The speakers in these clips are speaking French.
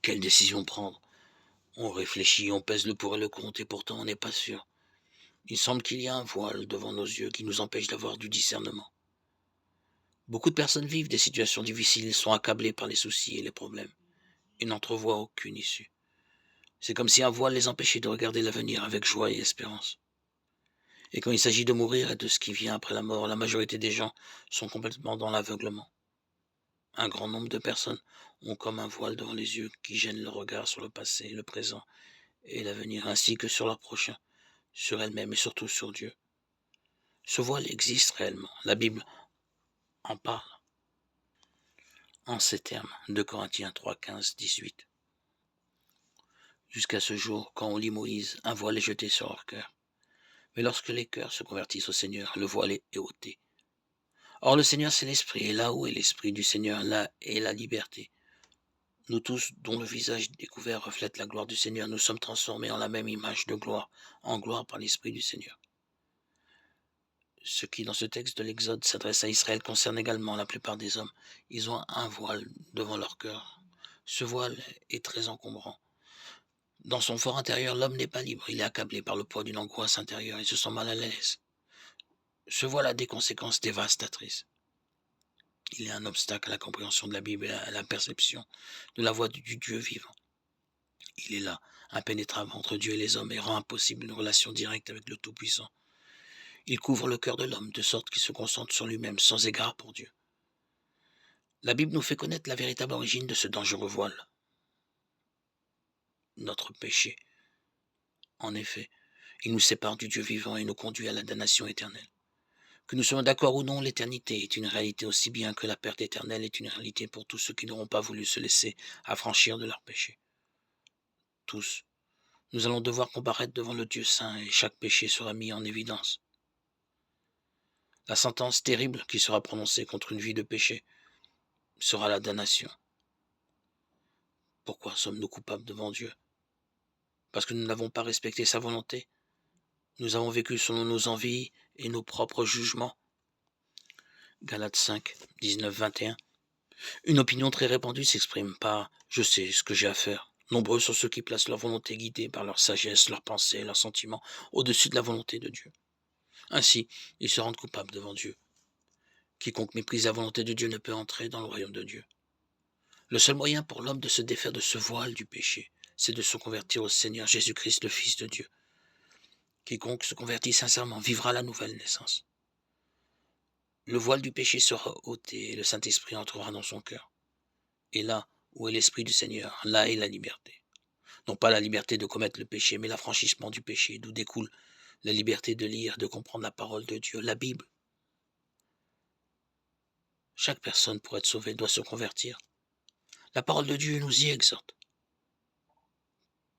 Quelle décision prendre? On réfléchit, on pèse le pour et le contre, et pourtant on n'est pas sûr. Il semble qu'il y a un voile devant nos yeux qui nous empêche d'avoir du discernement. Beaucoup de personnes vivent des situations difficiles, sont accablées par les soucis et les problèmes, et n'entrevoient aucune issue. C'est comme si un voile les empêchait de regarder l'avenir avec joie et espérance. Et quand il s'agit de mourir et de ce qui vient après la mort, la majorité des gens sont complètement dans l'aveuglement. Un grand nombre de personnes ont comme un voile devant les yeux qui gêne le regard sur le passé, le présent et l'avenir, ainsi que sur leur prochain, sur elles-mêmes et surtout sur Dieu. Ce voile existe réellement. La Bible en parle en ces termes. 2 Corinthiens 3, 15, 18. Jusqu'à ce jour, quand on lit Moïse, un voile est jeté sur leur cœur. Mais lorsque les cœurs se convertissent au Seigneur, le voile est ôté. Or le Seigneur c'est l'Esprit, et là où est l'Esprit du Seigneur, là est la liberté. Nous tous, dont le visage découvert reflète la gloire du Seigneur, nous sommes transformés en la même image de gloire, en gloire par l'Esprit du Seigneur. Ce qui, dans ce texte de l'Exode, s'adresse à Israël concerne également la plupart des hommes. Ils ont un voile devant leur cœur. Ce voile est très encombrant. Dans son fort intérieur, l'homme n'est pas libre. Il est accablé par le poids d'une angoisse intérieure et se sent mal à l'aise. Ce voile a des conséquences dévastatrices. Il est un obstacle à la compréhension de la Bible et à la perception de la voix du Dieu vivant. Il est là, impénétrable entre Dieu et les hommes, et rend impossible une relation directe avec le Tout-Puissant. Il couvre le cœur de l'homme de sorte qu'il se concentre sur lui-même sans égard pour Dieu. La Bible nous fait connaître la véritable origine de ce dangereux voile. Notre péché. En effet, il nous sépare du Dieu vivant et nous conduit à la damnation éternelle. Que nous soyons d'accord ou non, l'éternité est une réalité aussi bien que la perte éternelle est une réalité pour tous ceux qui n'auront pas voulu se laisser affranchir de leur péché. Tous. Nous allons devoir comparaître devant le Dieu saint et chaque péché sera mis en évidence. La sentence terrible qui sera prononcée contre une vie de péché sera la damnation. Pourquoi sommes-nous coupables devant Dieu? Parce que nous n'avons pas respecté sa volonté. Nous avons vécu selon nos envies et nos propres jugements. Galates 5, 19, 21. Une opinion très répandue s'exprime par « je sais ce que j'ai à faire ». Nombreux sont ceux qui placent leur volonté guidée par leur sagesse, leurs pensées, leurs sentiments au-dessus de la volonté de Dieu. Ainsi, ils se rendent coupables devant Dieu. Quiconque méprise la volonté de Dieu ne peut entrer dans le royaume de Dieu. Le seul moyen pour l'homme de se défaire de ce voile du péché, c'est de se convertir au Seigneur Jésus-Christ, le Fils de Dieu. Quiconque se convertit sincèrement vivra la nouvelle naissance. Le voile du péché sera ôté et le Saint-Esprit entrera dans son cœur. Et là où est l'Esprit du Seigneur, là est la liberté. Non pas la liberté de commettre le péché, mais l'affranchissement du péché, d'où découle la liberté de lire, de comprendre la parole de Dieu, la Bible. Chaque personne, pour être sauvée, doit se convertir. La parole de Dieu nous y exhorte.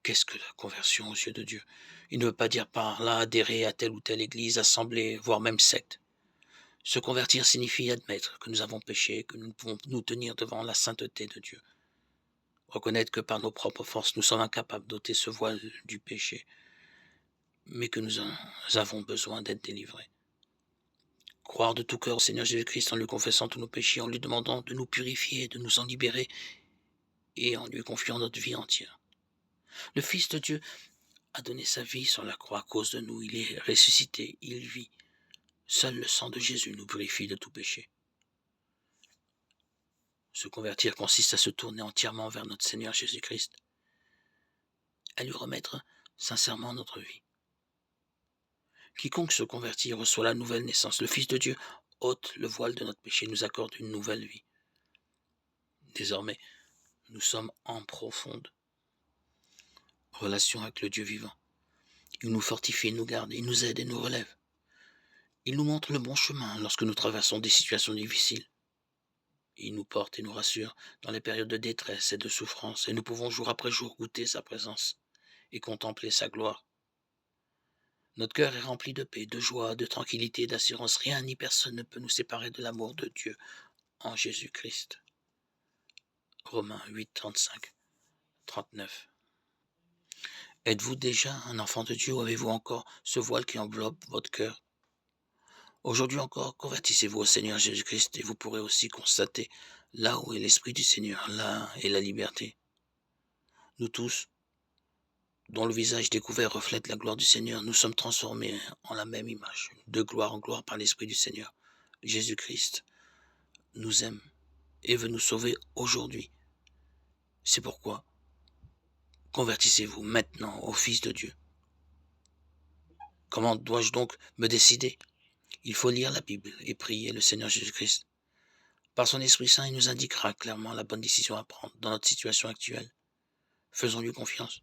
Qu'est-ce que la conversion aux yeux de Dieu? Il ne veut pas dire par là adhérer à telle ou telle église, assemblée, voire même secte. Se convertir signifie admettre que nous avons péché, que nous ne pouvons nous tenir devant la sainteté de Dieu. Reconnaître que par nos propres forces, nous sommes incapables d'ôter ce voile du péché, mais que nous avons besoin d'être délivrés. Croire de tout cœur au Seigneur Jésus-Christ en lui confessant tous nos péchés, en lui demandant de nous purifier, de nous en libérer, et en lui confiant notre vie entière. Le Fils de Dieu a donné sa vie sur la croix à cause de nous. Il est ressuscité, il vit. Seul le sang de Jésus nous purifie de tout péché. Se convertir consiste à se tourner entièrement vers notre Seigneur Jésus-Christ, à lui remettre sincèrement notre vie. Quiconque se convertit reçoit la nouvelle naissance. Le Fils de Dieu ôte le voile de notre péché, nous accorde une nouvelle vie. Désormais, nous sommes en profonde relation avec le Dieu vivant. Il nous fortifie, il nous garde, il nous aide et nous relève. Il nous montre le bon chemin lorsque nous traversons des situations difficiles. Il nous porte et nous rassure dans les périodes de détresse et de souffrance, et nous pouvons jour après jour goûter sa présence et contempler sa gloire. Notre cœur est rempli de paix, de joie, de tranquillité, d'assurance. Rien ni personne ne peut nous séparer de l'amour de Dieu en Jésus-Christ. Romains 8, 35, 39. Êtes-vous déjà un enfant de Dieu ou avez-vous encore ce voile qui enveloppe votre cœur? Aujourd'hui encore, convertissez-vous au Seigneur Jésus-Christ et vous pourrez aussi constater là où est l'Esprit du Seigneur, là est la liberté. Nous tous, dont le visage découvert reflète la gloire du Seigneur, nous sommes transformés en la même image, de gloire en gloire par l'Esprit du Seigneur. Jésus-Christ nous aime et veut nous sauver aujourd'hui. C'est pourquoi convertissez-vous maintenant au Fils de Dieu. Comment dois-je donc me décider? Il faut lire la Bible et prier le Seigneur Jésus-Christ. Par son Esprit Saint, il nous indiquera clairement la bonne décision à prendre dans notre situation actuelle. Faisons-lui confiance.